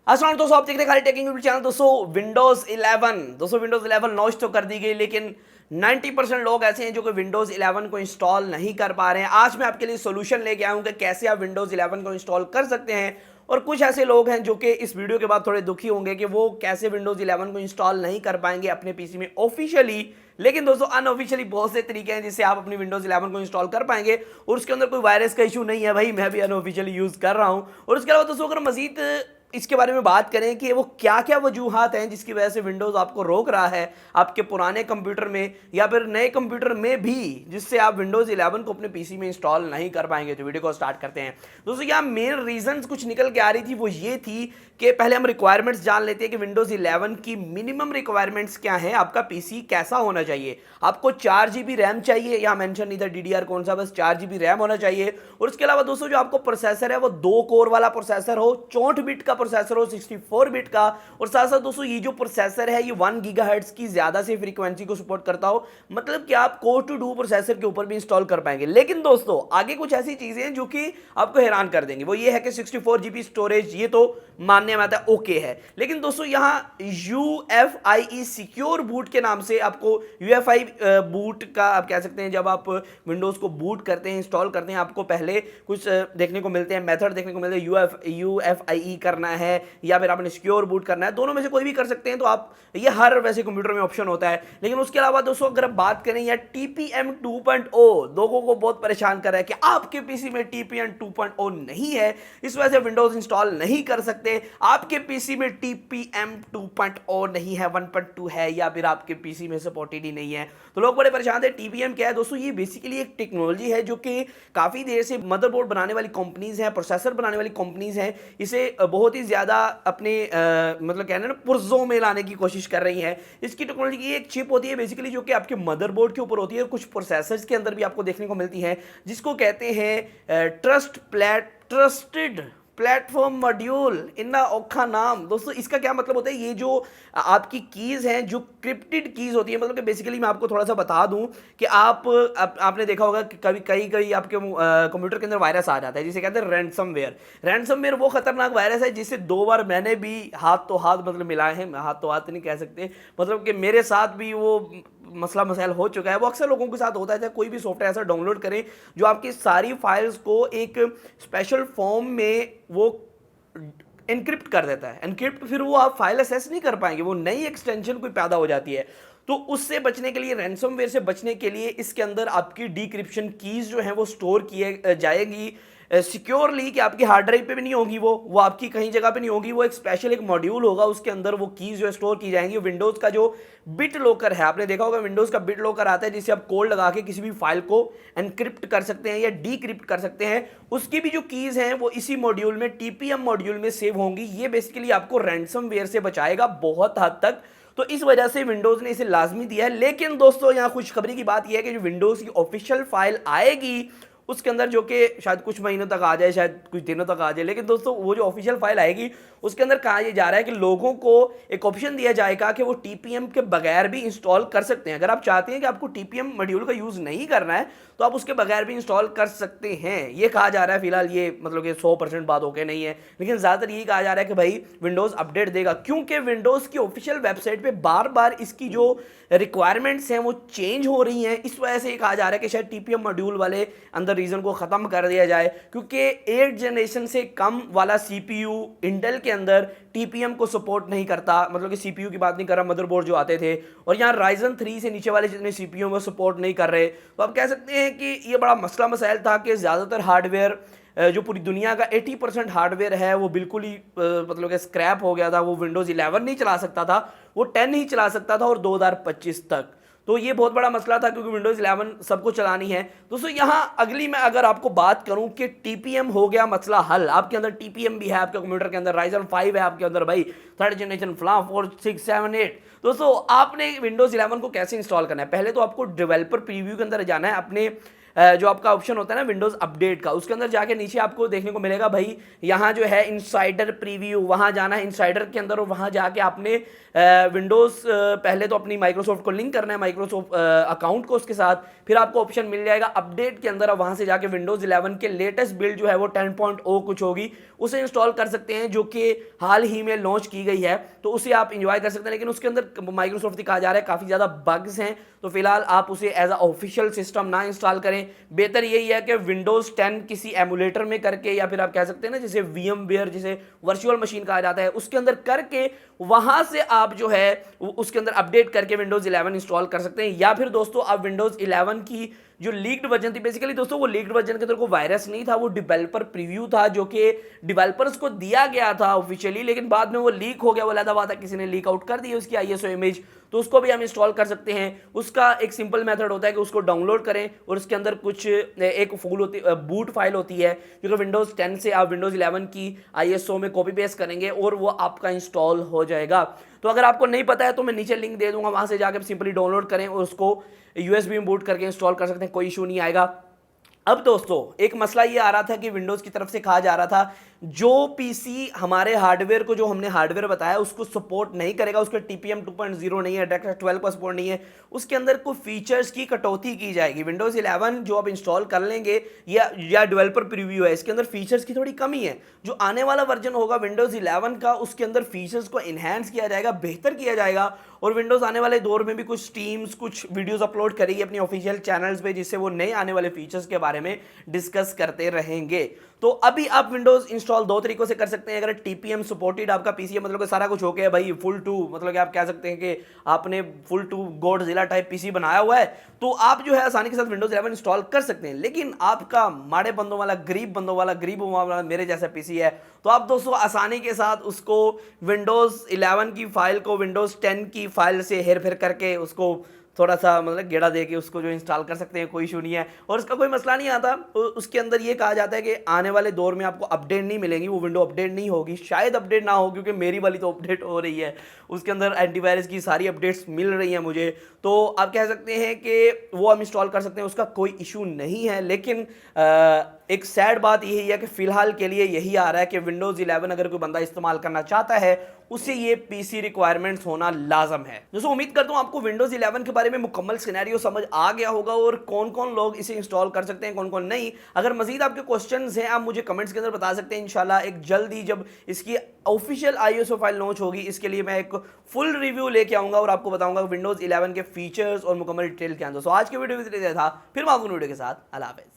अस्सलाम वालेकुम दोस्तों, आप देख रहे हैं खालिद टेकिंग यूट्यूब चैनल। दोस्तों विंडोज़ 11 लॉन्च तो कर दी गई, लेकिन 90% लोग ऐसे हैं जो कि विंडोज़ 11 को इंस्टॉल नहीं कर पा रहे हैं। आज मैं आपके लिए सोल्यूशन लेके आया हूं कि कैसे आप विंडोज़ 11 को इंस्टॉल कर सकते हैं। और कुछ ऐसे लोग हैं जो कि इस वीडियो के बाद थोड़े दुखी होंगे कि वो कैसे विंडोज़ 11 को इंस्टॉल नहीं कर पाएंगे अपने पीसी में ऑफिशियली। लेकिन दोस्तों अनऑफिशियली बहुत से तरीके हैं जिससे आप अपनी विंडोज़ 11 को इंस्टॉल कर पाएंगे और उसके अंदर कोई वायरस का इशू नहीं है। भाई मैं भी अनऑफिशियली यूज़ कर रहा हूं। और उसके अलावा दोस्तों अगर मजीद इसके बारे में बात करें कि वो क्या क्या वजूहात हैं जिसकी वजह से विंडोज़ आपको रोक रहा है आपके पुराने कंप्यूटर में या फिर नए कंप्यूटर में भी, जिससे आप विंडोज़ 11 को अपने पीसी में इंस्टॉल नहीं कर पाएंगे। तो वीडियो को स्टार्ट करते हैं। दोस्तों यहाँ मेन रीजंस कुछ निकल के आ रही थी, वो ये थी कि पहले हम रिक्वायरमेंट्स जान लेते हैं कि विंडोज़ 11 की मिनिमम रिक्वायरमेंट्स क्या है। आपका पीसी कैसा होना चाहिए? आपको 4 GB रैम चाहिए, यहाँ मेंशन नहीं था DDR कौन सा, बस 4 GB रैम होना चाहिए। और उसके अलावा दोस्तों जो आपको प्रोसेसर है वो 2 कोर वाला प्रोसेसर हो, 64 बिट का प्रोसेसर हो, 64 बिट का। और साथ साथ दोस्तों ये जो प्रोसेसर है ये 1 गीगाहर्ट्ज की ज्यादा से फ्रीक्वेंसी को सपोर्ट करता हो, मतलब कि आप कोर टू डू प्रोसेसर के ऊपर भी इंस्टॉल कर पाएंगे। लेकिन दोस्तों आगे कुछ ऐसी चीजें हैं जो कि आपको हैरान कर देंगे। वो ये है कि 64 GB स्टोरेज, ये तो मानने में आता है, ओके है। लेकिन दोस्तों यहाँ UFIE सिक्योर बूट के नाम से आपको UFI बूट का आप कह सकते हैं, जब आप विंडोज को बूट करते हैं, इंस्टॉल करते हैं, आपको पहले कुछ देखने को मिलते हैं, मेथड देखने को मिलते हैं। UFIE करना है या फिर आपने सिक्योर बूट करना है, दोनों में से कोई भी कर सकते हैं। तो आप ये हर वैसे कंप्यूटर में ऑप्शन होता है। लेकिन उसके अलावा दोस्तों अगर बात करें या TPM 2.0 लोगों को बहुत परेशान कर रहा है कि आपके पीसी में TPM 2.0 नहीं है, इस वजह से विंडोज इंस्टॉल नहीं कर सकते। आपके पीसी में TPM 2.0 नहीं है, 1.2 है, या फिर आपके पीसी में सपोर्टेड ही नहीं है, तो लोग बड़े परेशान थे। TPM क्या है दोस्तों? ये बेसिकली एक टेक्नोलॉजी है जो कि काफी देर से मदरबोर्ड बनाने वाली कंपनीज हैं, प्रोसेसर बनाने वाली कंपनीज हैं, इसे बहुत ही ज्यादा अपने मतलब कहना ना पुर्जों में लाने की कोशिश कर रही हैं। इसकी टेक्नोलॉजी की एक चिप होती है बेसिकली जो कि आपके मदरबोर्ड के ऊपर होती है, कुछ प्रोसेसर्स के अंदर भी आपको देखने को मिलती है, जिसको कहते हैं ट्रस्टेड प्लेटफॉर्म मॉड्यूल। इतना औखा नाम दोस्तों। इसका क्या मतलब होता है? ये जो आपकी कीज़ हैं, जो क्रिप्टेड कीज़ होती है, मतलब कि बेसिकली मैं आपको थोड़ा सा बता दूं कि आपने देखा होगा कि कभी कई कई आपके कंप्यूटर के अंदर वायरस आ जाता है जिसे कहते हैं रैंसमवेयर। रैंसमवेयर वो खतरनाक वायरस है जिससे 2 बार मैंने भी हाथ तो हाथ मतलब मिलाए हैं, हाथ तो हाथ नहीं कह सकते, मतलब कि मेरे साथ भी वो मसला मसाइल हो चुका है। वो अक्सर लोगों के साथ होता है। कोई भी सॉफ्टवेयर ऐसा डाउनलोड करें जो आपकी सारी फाइल्स को एक स्पेशल फॉर्म में वो एनक्रिप्ट कर देता है। एनक्रिप्ट फिर वो आप फाइल एक्सेस नहीं कर पाएंगे, वो नई एक्सटेंशन कोई पैदा हो जाती है। तो उससे बचने के लिए, रैंसमवेयर से बचने के लिए, इसके अंदर आपकी डिक्रिप्शन कीज जो है वो स्टोर किए जाएगी सिक्योरली, कि आपकी हार्ड ड्राइव पे भी नहीं होगी, वो आपकी कहीं जगह पे नहीं होगी। वो एक स्पेशल एक मॉड्यूल होगा, उसके अंदर वो कीज जो है स्टोर की जाएंगी। विंडोज का जो बिट लॉकर है, आपने देखा होगा विंडोज का बिट लॉकर आता है जिससे आप कोड लगा के किसी भी फाइल को एनक्रिप्ट कर सकते हैं या डीक्रिप्ट कर सकते हैं। उसकी भी जो कीज हैं वो इसी मॉड्यूल में, TPM मॉड्यूल में सेव होंगी। ये बेसिकली आपको रैंसमवेयर से बचाएगा बहुत हद तक। तो इस वजह से विंडोज ने इसे लाजमी दिया है। लेकिन दोस्तों यहाँ खुशखबरी की बात यह है कि जो विंडोज की ऑफिशियल फाइल आएगी उसके अंदर, जो कि शायद कुछ महीनों तक आ जाए, शायद कुछ दिनों तक आ जाए, लेकिन दोस्तों वो जो ऑफिशियल फाइल आएगी उसके अंदर कहा यह जा रहा है कि लोगों को एक ऑप्शन दिया जाएगा कि वो TPM के बगैर भी इंस्टॉल कर सकते हैं। अगर आप चाहते हैं कि आपको TPM मॉड्यूल का यूज नहीं करना है तो आप उसके बगैर भी इंस्टॉल कर सकते हैं। ये कहा जा रहा है फिलहाल, ये मतलब कि 100% बात होके नहीं है, लेकिन ज्यादातर यही कहा जा रहा है कि भाई विंडोज अपडेट देगा, क्योंकि विंडोज की ऑफिशियल वेबसाइट पे बार बार इसकी जो रिक्वायरमेंट्स हैं वो चेंज हो रही हैं। इस वजह से ये कहा जा रहा है कि शायद TPM मॉड्यूल वाले अंदर रीजन को खत्म कर दिया जाए, क्योंकि 8 जनरेशन से कम वाला CPU इंटेल के अंदर TPM को सपोर्ट नहीं करता। मतलब कि CPU की बात नहीं कर रहा, मदरबोर्ड जो आते थे, और यहाँ Ryzen 3 से नीचे वाले जितने CPU वो सपोर्ट नहीं कर रहे। तो आप कह सकते हैं कि ये बड़ा मसला मसाइल था कि ज़्यादातर हार्डवेयर, जो पूरी दुनिया का 80% हार्डवेयर है वो बिल्कुल ही मतलब कि स्क्रैप हो गया था। वो विंडोज़ 11 नहीं चला सकता था, वो 10 ही चला सकता था, और 2025 तक। तो ये बहुत बड़ा मसला था क्योंकि विंडोज़ 11 सबको चलानी है। दोस्तों यहाँ अगली मैं अगर आपको बात करूं कि TPM हो गया मसला हल, आपके अंदर TPM भी है, आपके कंप्यूटर के अंदर Ryzen 5 है, आपके अंदर भाई 3rd जनरेशन फ्ला 4 6 7 8। दोस्तों आपने विंडोज़ 11 को कैसे इंस्टॉल करना है? पहले तो आपको डेवलपर प्रीव्यू के अंदर जाना है, अपने जो आपका ऑप्शन होता है ना विंडोज़ अपडेट का, उसके अंदर जाके नीचे आपको देखने को मिलेगा भाई यहाँ जो है इनसाइडर प्रीव्यू, वहाँ जाना है इनसाइडर के अंदर और वहाँ जाके आपने विंडोज़ पहले तो अपनी माइक्रोसॉफ्ट को लिंक करना है, माइक्रोसॉफ्ट अकाउंट को उसके साथ, फिर आपको ऑप्शन मिल जाएगा अपडेट के अंदर, वहाँ से जाके विंडोज़ 11 के लेटेस्ट बिल्ड जो है वो 10.0 कुछ होगी, उसे इंस्टॉल कर सकते हैं, जो कि हाल ही में लॉन्च की गई है, तो उसे आप इंजॉय कर सकते हैं। लेकिन उसके अंदर माइक्रोसॉफ्ट कहा जा रहा है काफ़ी ज़्यादा बग्स हैं, तो फिलहाल आप उसे एज अ ऑफिशियल सिस्टम ना इंस्टॉल करें। बेहतर यही है कि विंडोज़ 10 किसी एमुलेटर में करके, या फिर आप कह सकते हैं ना जैसे VMware, जिसे वर्चुअल मशीन कहा जाता है, उसके अंदर करके वहां से आप जो है उसके अंदर अपडेट करके विंडोज़ 11 इंस्टॉल कर सकते हैं। या फिर दोस्तों आप विंडोज़ 11 की जो लीक्ड वर्जन थी, बेसिकली दोस्तों वो लीक्ड वर्जन के अंदर कोई वायरस नहीं था, वो डेवलपर प्रीव्यू था जो कि डेवलपर्स को दिया गया था ऑफिशियली, लेकिन बाद में वो लीक हो गया, वो लगा हुआ था, किसी ने लीक आउट कर दी उसकी ISO इमेज, तो उसको भी हम इंस्टॉल कर सकते हैं। उसका एक सिंपल मेथड होता है कि उसको डाउनलोड करें और उसके अंदर कुछ एक फूल होती बूट फाइल होती है जो कि विंडोज़ 10 से आप विंडोज़ 11 की ISO में कॉपी पेस्ट करेंगे और वो आपका इंस्टॉल हो जाएगा। तो अगर आपको नहीं पता है तो मैं नीचे लिंक दे दूंगा, वहां से जाकर सिंपली डाउनलोड करें और उसको USB में बूट करके इंस्टॉल कर सकते हैं, कोई इशू नहीं आएगा। अब दोस्तों एक मसला ये आ रहा था कि विंडोज़ की तरफ से कहा जा रहा था जो पीसी हमारे हार्डवेयर को, जो हमने हार्डवेयर बताया उसको सपोर्ट नहीं करेगा, उसके TPM 2.0 नहीं है, डायरेक्ट 12 का सपोर्ट नहीं है, उसके अंदर कुछ फीचर्स की कटौती की जाएगी। विंडोज़ 11 जो आप इंस्टॉल कर लेंगे या डेवलपर प्रीव्यू है, इसके अंदर फीचर्स की थोड़ी कमी है। जो आने वाला वर्जन होगा विंडोज़ 11 का, उसके अंदर फीचर्स को इन्हेंस किया जाएगा, बेहतर किया जाएगा, और विंडोज़ आने वाले दौर में भी कुछ टीम्स कुछ वीडियोस अपलोड करेगी अपनी ऑफिशियल चैनल्स पे, जिससे वो नए आने वाले फीचर्स के बारे में डिस्कस करते रहेंगे। तो अभी आप विंडोज़ इंस्टॉल दो तरीकों से कर सकते हैं। अगर TPM सपोर्टेड आपका पीसी है, मतलब कि सारा कुछ हो गया भाई, फुल टू, मतलब कि आप कह सकते हैं कि आपने full to Godzilla type PC बनाया हुआ है, तो आप जो है आसानी के साथ विंडोज़ 11 इंस्टॉल कर सकते हैं। लेकिन आपका माड़े बंदों वाला, गरीब वाला मेरे जैसा पीसी है, तो आप दोस्तों आसानी के साथ उसको विंडोज़ 11 की फाइल को विंडोज़ 10 की फाइल से हेर फेर करके उसको थोड़ा सा मतलब गेड़ा दे के उसको जो इंस्टॉल कर सकते हैं, कोई इशू नहीं है और उसका कोई मसला नहीं आता। उसके अंदर ये कहा जाता है कि आने वाले दौर में आपको अपडेट नहीं मिलेगी, वो विंडो अपडेट नहीं होगी, शायद अपडेट ना हो, क्योंकि मेरी वाली तो अपडेट हो रही है, उसके अंदर एंटीवायरस की सारी अपडेट्स मिल रही हैं मुझे, तो आप कह सकते हैं कि वो हम इंस्टॉल कर सकते हैं, उसका कोई इशू नहीं है। लेकिन एक सैड बात यही है कि फिलहाल के लिए यही आ रहा है कि विंडोज़ 11 अगर कोई बंदा इस्तेमाल करना चाहता है उसे ये पीसी रिक्वायरमेंट्स होना लाजम है। दोस्तों उम्मीद करता हूं आपको विंडोज़ 11 के बारे में मुकम्मल सिनेरियो समझ आ गया होगा और कौन कौन लोग इसे इंस्टॉल कर सकते हैं, कौन कौन नहीं। अगर मजीद आपके क्वेश्चंस हैं आप मुझे कमेंट्स के अंदर बता सकते हैं। इंशाल्लाह एक जल्दी जब इसकी ऑफिशियल ISO फाइल लॉन्च होगी, इसके लिए मैं एक फुल रिव्यू लेके आऊंगा और आपको बताऊंगा विंडोज़ 11 के फीचर्स और मुकम्मल डिटेल क्या है। दोस्तों आज के वीडियो में इतना था, फिर मैं आपको वीडियो के साथ अल्लाह हाफ़िज़।